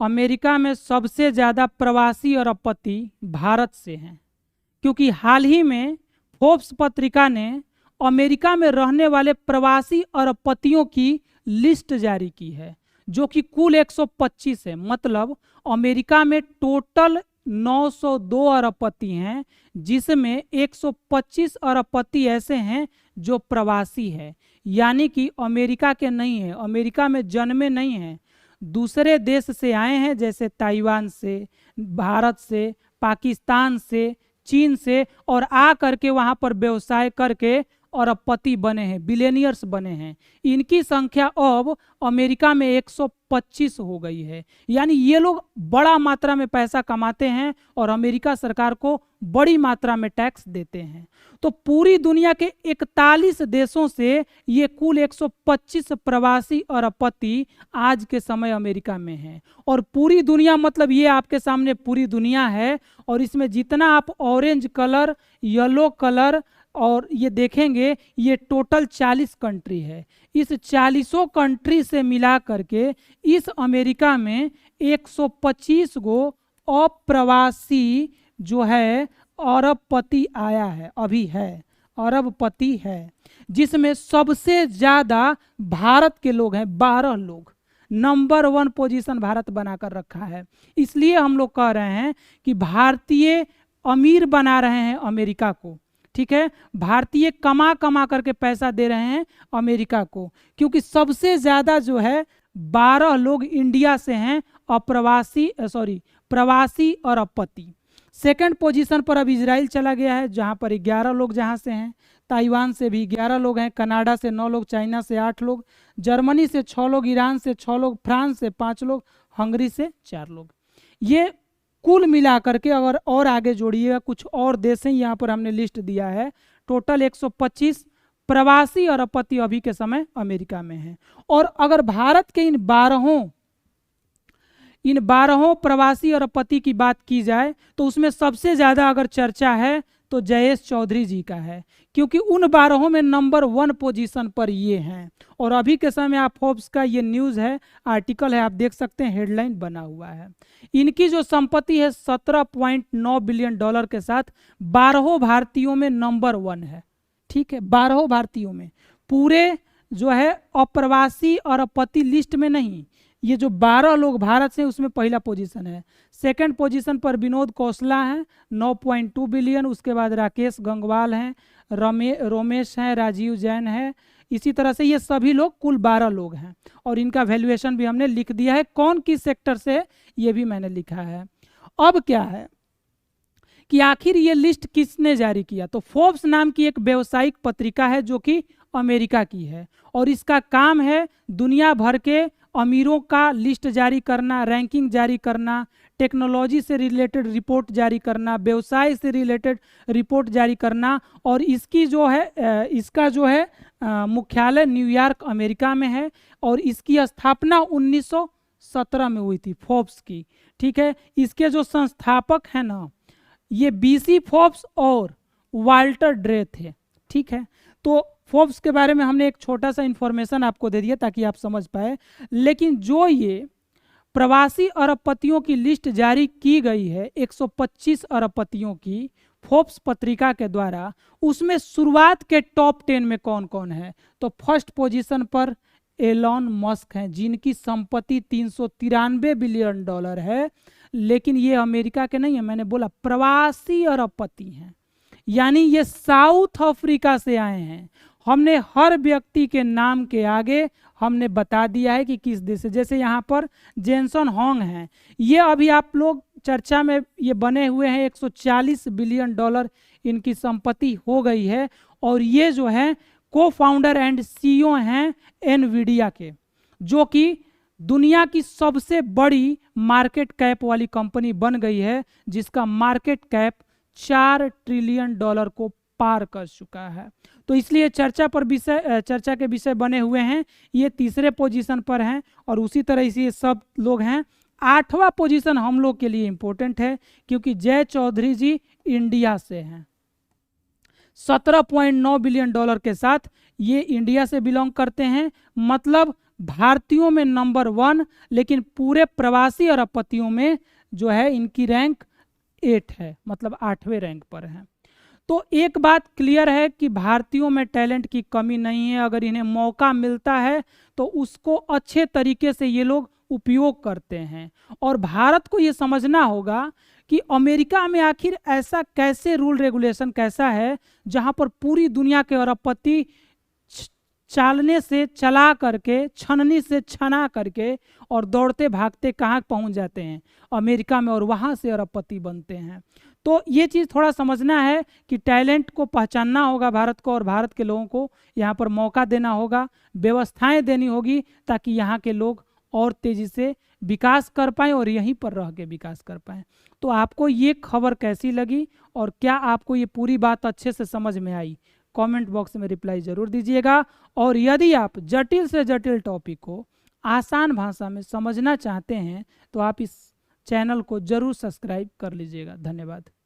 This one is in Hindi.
अमेरिका में सबसे ज़्यादा प्रवासी और अपपति भारत से हैं, क्योंकि हाल ही में फोर्ब्स पत्रिका ने अमेरिका में रहने वाले प्रवासी और अपपतियों की लिस्ट जारी की है, जो कि कुल 125 है। मतलब अमेरिका में टोटल 902 अरबपति हैं, जिसमें 125 अरबपति ऐसे हैं जो प्रवासी हैं, यानी कि अमेरिका के नहीं हैं, अमेरिका में जन्मे नहीं हैं, दूसरे देश से आए हैं, जैसे ताइवान से, भारत से, पाकिस्तान से, चीन से, और आ करके वहाँ पर व्यवसाय करके अरबपति बने हैं, बिलियनियर्स बने हैं। इनकी संख्या अब अमेरिका में 125 हो गई है। यानी ये लोग बड़ा मात्रा में पैसा कमाते हैं और अमेरिका सरकार को बड़ी मात्रा में टैक्स देते हैं। तो पूरी दुनिया के 41 देशों से ये कुल 125 प्रवासी अरबपति आज के समय अमेरिका में हैं। और पूरी दुनिया मतलब ये आपके सामने पूरी दुनिया है, और इसमें जितना आप ऑरेंज कलर, येलो कलर और ये देखेंगे, ये टोटल 40 कंट्री है। इस 40 कंट्री से मिला करके इस अमेरिका में 125 गो अप्रवासी जो है अरबपति आया है, अभी है, अरबपति है, जिसमें सबसे ज़्यादा भारत के लोग हैं, 12 लोग। नंबर 1 पोजीशन भारत बनाकर रखा है। इसलिए हम लोग कह रहे हैं कि भारतीय अमीर बना रहे हैं अमेरिका को, ठीक है। भारतीय कमा कमा करके पैसा दे रहे हैं अमेरिका को, क्योंकि सबसे ज़्यादा जो है 12 लोग इंडिया से हैं, प्रवासी और अपपति। सेकंड पोजीशन पर अब इजराइल चला गया है, जहां पर 11 लोग जहां से हैं, ताइवान से भी 11 लोग हैं, कनाडा से 9 लोग, चाइना से 8 लोग, जर्मनी से 6 लोग, ईरान से 6 लोग, फ्रांस से 5 लोग, हंगरी से 4 लोग। ये कुल मिलाकर के अगर और आगे जोड़िएगा कुछ और देश हैं, यहाँ पर हमने लिस्ट दिया है, टोटल 125 प्रवासी और अपपति अभी के समय अमेरिका में हैं। और अगर भारत के इन 12 प्रवासी और अपपति की बात की जाए तो उसमें सबसे ज़्यादा अगर चर्चा है तो जयेश चौधरी जी का है, क्योंकि उन 12 में नंबर 1 पोजीशन पर ये हैं। और अभी के समय आप फोर्ब्स का ये न्यूज़ है, आर्टिकल है, आप देख सकते हैं, हेडलाइन बना हुआ है। इनकी जो संपत्ति है 17.9 बिलियन डॉलर के साथ 12 भारतीयों में नंबर 1 है, ठीक है, 12 भारतीयों में, पूरे जो है अप्रवासी और अपपति लिस्ट में नहीं। ये जो 12 लोग भारत से उसमें पहला पोजीशन है। सेकंड पोजीशन पर विनोद कौशला हैं 9.2 बिलियन, उसके बाद राकेश गंगवाल हैं, रोमेश हैं, राजीव जैन है, इसी तरह से ये सभी लोग कुल 12 लोग हैं। और इनका वैल्यूएशन भी हमने लिख दिया है, कौन किस सेक्टर से ये भी मैंने लिखा है। अब क्या है कि आखिर ये लिस्ट किसने जारी किया, तो फोर्ब्स नाम की एक व्यावसायिक पत्रिका है जो कि अमेरिका की है, और इसका काम है दुनिया भर के अमीरों का लिस्ट जारी करना, रैंकिंग जारी करना, टेक्नोलॉजी से रिलेटेड रिपोर्ट जारी करना, व्यवसाय से रिलेटेड रिपोर्ट जारी करना। और इसकी जो है इसका जो है मुख्यालय न्यूयॉर्क अमेरिका में है, और इसकी स्थापना 1917 में हुई थी फोर्ब्स की, ठीक है। इसके जो संस्थापक हैं ना, ये BC फोर्ब्स और वाल्टर ड्रे थे, ठीक है। तो फोर्ब्स के बारे में हमने एक छोटा सा इंफॉर्मेशन आपको दे दिया ताकि आप समझ पाए। लेकिन जो ये प्रवासी अरबपतियों की लिस्ट जारी की गई है 125 अरबपतियों की फोर्ब्स पत्रिका के द्वारा, उसमें शुरुआत के टॉप 10 में कौन कौन है, तो फर्स्ट पोजीशन पर एलॉन मस्क हैं, जिनकी संपत्ति 393 बिलियन डॉलर है। लेकिन ये अमेरिका के नहीं है, मैंने बोला प्रवासी अरबपति हैं, यानी ये साउथ अफ्रीका से आए हैं। हमने हर व्यक्ति के नाम के आगे हमने बता दिया है कि किस देश से। जैसे यहाँ पर जेनसन होंग हैं, ये अभी आप लोग चर्चा में ये बने हुए हैं, 140 बिलियन डॉलर इनकी संपत्ति हो गई है। और ये जो है को फाउंडर एंड CEO हैं एनवीडिया के, जो कि दुनिया की सबसे बड़ी मार्केट कैप वाली कंपनी बन गई है, जिसका मार्केट कैप 4 ट्रिलियन डॉलर को पार कर चुका है। तो इसलिए चर्चा के विषय बने हुए हैं। ये तीसरे पोजीशन पर हैं, और उसी तरह से ये सब लोग हैं। 8वां पोजीशन हम लोग के लिए इम्पोर्टेंट है, क्योंकि जय चौधरी जी इंडिया से हैं, 17.9 बिलियन डॉलर के साथ ये इंडिया से बिलोंग करते हैं। मतलब भारतीयों में नंबर 1, लेकिन पूरे प्रवासी अरबपतियों में जो है इनकी रैंक 8 है, मतलब 8वें रैंक पर है। तो एक बात क्लियर है कि भारतीयों में टैलेंट की कमी नहीं है। अगर इन्हें मौका मिलता है तो उसको अच्छे तरीके से ये लोग उपयोग करते हैं। और भारत को ये समझना होगा कि अमेरिका में आखिर ऐसा कैसे रूल रेगुलेशन कैसा है जहां पर पूरी दुनिया के अरबपति चालने से चला करके, छननी से छना करके और दौड़ते भागते कहाँ पहुंच जाते हैं, अमेरिका में, और वहां से अरबपति बनते हैं। तो ये चीज़ थोड़ा समझना है कि टैलेंट को पहचानना होगा भारत को, और भारत के लोगों को यहाँ पर मौका देना होगा, व्यवस्थाएं देनी होगी ताकि यहाँ के लोग और तेज़ी से विकास कर पाएँ और यहीं पर रह के विकास कर पाएँ। तो आपको ये खबर कैसी लगी और क्या आपको ये पूरी बात अच्छे से समझ में आई? कमेंट बॉक्स में रिप्लाई जरूर दीजिएगा। और यदि आप जटिल से जटिल टॉपिक को आसान भाषा में समझना चाहते हैं तो आप इस चैनल को जरूर सब्सक्राइब कर लीजिएगा। धन्यवाद।